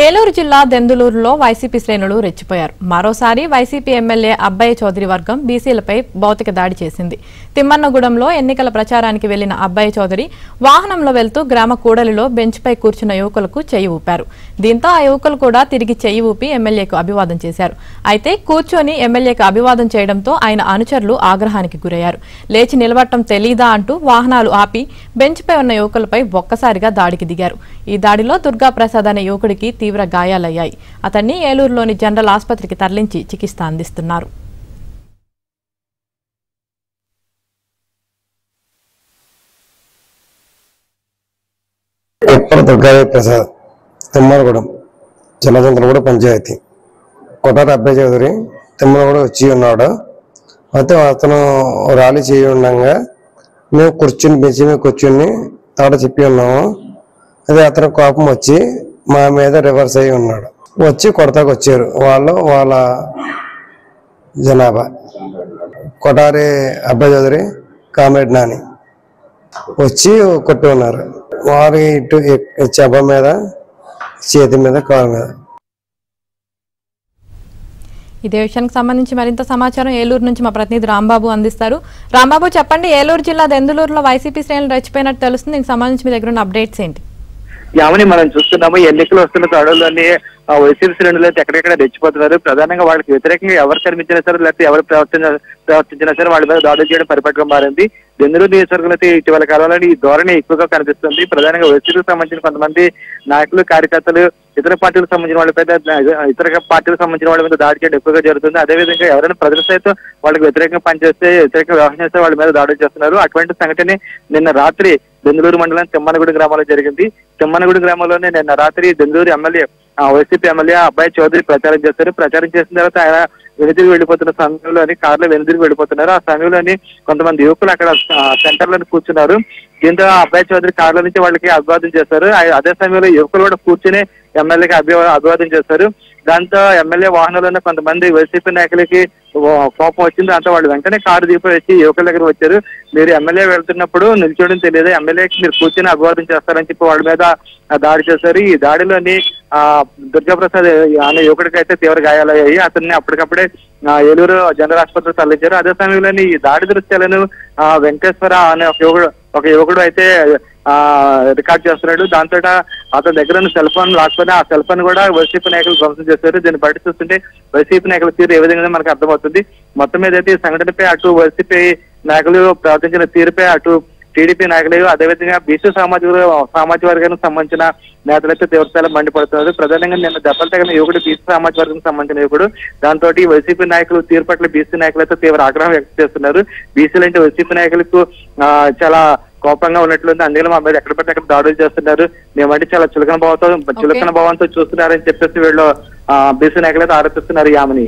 ఏలూరు జిల్లా దెందులూరులో వైసీపీ శ్రేణులు రెచ్చిపోయారు. మరోసారి వైసీపీ ఎమ్మెల్యే అబ్బాయి చౌదరి వర్గం బీసీలపై భౌతిక దాడి చేసింది. తిమ్మన్నగూడెంలో ఎన్నికల ప్రచారానికి వెళ్లిన అబ్బాయి చౌదరి వాహనంలో వెళ్తూ గ్రామ కూడలిలో బెంచ్పై కూర్చున్న యువకులకు చెయ్యి ఊపారు. దీంతో ఆ యువకులు కూడా తిరిగి చెయ్యి ఊపి ఎమ్మెల్యేకు అభివాదం చేశారు. అయితే కూర్చొని ఎమ్మెల్యేకు అభివాదం చేయడంతో ఆయన అనుచరులు ఆగ్రహానికి గురయ్యారు. లేచి నిలబడటం తెలీదా అంటూ వాహనాలు ఆపి బెంచ్పై ఉన్న యువకులపై ఒక్కసారిగా దాడికి దిగారు. ఈ దాడిలో దుర్గా ప్రసాద్ అనే యువకుడికి తీవ్ర గాయాలయ్యాయి. అతన్ని ఏలూరులోని జనరల్ ఆసుపత్రికి తరలించి చికిత్స అందిస్తున్నారు. దుర్గా ప్రసాద్ తిమ్మనగూడెం చిన్నచంద్రగూడ పంచాయతీ కొట్టారి అబ్బాయి చౌదరి తిమ్మనగూడ వచ్చి ఉన్నాడు. అయితే అతను ర్యాలీ చేయి ఉండగా మేము బెంచి మీద కూర్చుని తాట చెప్పి ఉన్నాము. అదే అతను కోపం వచ్చి మా మీద రివర్స్ అయ్యి ఉన్నాడు. వచ్చి కొడతాకు వచ్చారు వాళ్ళ జనాభా. కొటారి అబ్బాయి చౌదరి కామ్రేడ్ నాని వచ్చి కొట్టి ఉన్నారు. వారి ఇటు చెంప మీద, చేతి మీద, కాలు మీద. ఇదే విషయానికి సంబంధించి మరింత సమాచారం ఏలూరు నుంచి మా ప్రతినిధి రాంబాబు అందిస్తారు. రాంబాబు, చెప్పండి, ఏలూరు జిల్లా దెందులూరులో వైసీపీ శ్రేణులు రెచ్చిపోయినట్టు తెలుస్తుంది. దీనికి సంబంధించి మీ దగ్గర ఉన్న అప్డేట్స్ ఏంటి? యామని మనం చూస్తున్నాము, ఎన్నికలు వస్తున్న తరుణంలోనే వైసీపీ శ్రేణులు అయితే ఎక్కడెక్కడ రెచ్చిపోతున్నారు. ప్రధానంగా వాళ్ళకి వ్యతిరేకంగా ఎవరు కనిపించినా సరే, లేకపోతే ఎవరు ప్రవర్తించినా సరే వాళ్ళ మీద దాడులు చేయడం పరిపాటిగా మారింది. దెందులూరు నియోజకవర్గంలో అయితే ఇటీవల కాలంలో ఈ ధోరణి ఎక్కువగా కనిపిస్తుంది. ప్రధానంగా వైసీపీకి సంబంధించిన కొంతమంది నాయకులు, కార్యకర్తలు ఇతర పార్టీలకు సంబంధించిన వాళ్ళ మీద, ఇతర పార్టీలకు సంబంధించిన వాళ్ళ మీద దాడి చేయడం ఎక్కువగా జరుగుతుంది. అదేవిధంగా ఎవరైనా ప్రజల సైతం వాళ్ళకి వ్యతిరేకంగా పనిచేస్తే, వ్యతిరేకంగా వ్యవహారం చేస్తే వాళ్ళ మీద దాడులు చేస్తున్నారు. అటువంటి సంఘటన నిన్న రాత్రి దెందులూరు మండలం తిమ్మనగూడెం గ్రామంలో జరిగింది. తిమ్మనగూడెం గ్రామంలోనే నిన్న రాత్రి దెందులూరు ఎమ్మెల్యే, వైసీపీ ఎమ్మెల్యే అబ్బాయి చౌదరి ప్రచారం చేస్తారు. ప్రచారం చేసిన తర్వాత ఆయన వెనుదిరిగి వెళ్ళిపోతున్న సమయంలోని కారులో వెనుదిరిగి వెళ్ళిపోతున్నారు. ఆ సమయంలోని కొంతమంది యువకులు అక్కడ సెంటర్లో కూర్చున్నారు. దీంతో అబ్బాయి చౌదరి కారులో నుంచి వాళ్ళకి అభివాదం చేస్తారు. అదే సమయంలో యువకులు కూడా కూర్చుని ఎమ్మెల్యేకి అభివాదం చేస్తారు. దాంతో ఎమ్మెల్యే వాహనంలో కొంతమంది వైసీపీ నాయకులకి కోపం వచ్చింది. దాంతో వాళ్ళు వెంటనే కారు దీపం వచ్చి యువకుల దగ్గర వచ్చారు. మీరు ఎమ్మెల్యే వెళ్తున్నప్పుడు నిల్చోవడం తెలియదు, ఎమ్మెల్యేకి మీరు కూర్చొని అభివాదం చేస్తారని చెప్పి వాళ్ళ మీద దాడి చేశారు. ఈ దాడిలోని దుర్గాప్రసాద్ అనే యువకుడికి అయితే తీవ్ర గాయాలయ్యాయి. అతన్ని అప్పటికప్పుడే ఏలూరు జనరల్ ఆసుపత్రికి తరలించారు. అదే సమయంలోని ఈ దాడి దృశ్యాలను వెంకటేశ్వర అనే ఒక యువకుడు అయితే రికార్డ్ చేస్తున్నాడు. దాంతో అతని దగ్గర ఉన్న సెల్ ఫోన్ లాక్కొని ఆ సెల్ ఫోన్ కూడా వైసీపీ నాయకులు ధ్వంసం చేశారు. దీన్ని బయట చూస్తుంటే వైసీపీ నాయకుల తీరు ఏ విధంగా మనకు అర్థమవుతుంది. మొత్తం మీద అయితే ఈ సంఘటనపై అటు వైసీపీ నాయకులు ప్రవర్తించిన తీరుపై అటు టీడీపీ నాయకులు, అదేవిధంగా బీసీ సామాజిక వర్గానికి సంబంధించిన నేతలైతే తీవ్రస్థాయిలో మండిపడుతున్నారు. ప్రధానంగా నిన్న దెబ్బలు తగిన యువకుడు బీసీ సామాజిక వర్గానికి సంబంధించిన యువకుడు. దాంతో వైసీపీ నాయకులు తీరు పట్ల బీసీ నాయకులు అయితే తీవ్ర ఆగ్రహం వ్యక్తం చేస్తున్నారు. బీసీలు అంటే వైసీపీ నాయకులకు చాలా కోపంగా ఉన్నట్లుంది. అందులో మా మీద ఎక్కడ పడితే అక్కడ దాడులు చేస్తున్నారు, మేమంటే చాలా చులకన భావంతో చూస్తున్నారని చెప్పేసి వీళ్ళు బీసీ నాయకులు అయితే ఆరోపిస్తున్నారు. యామని.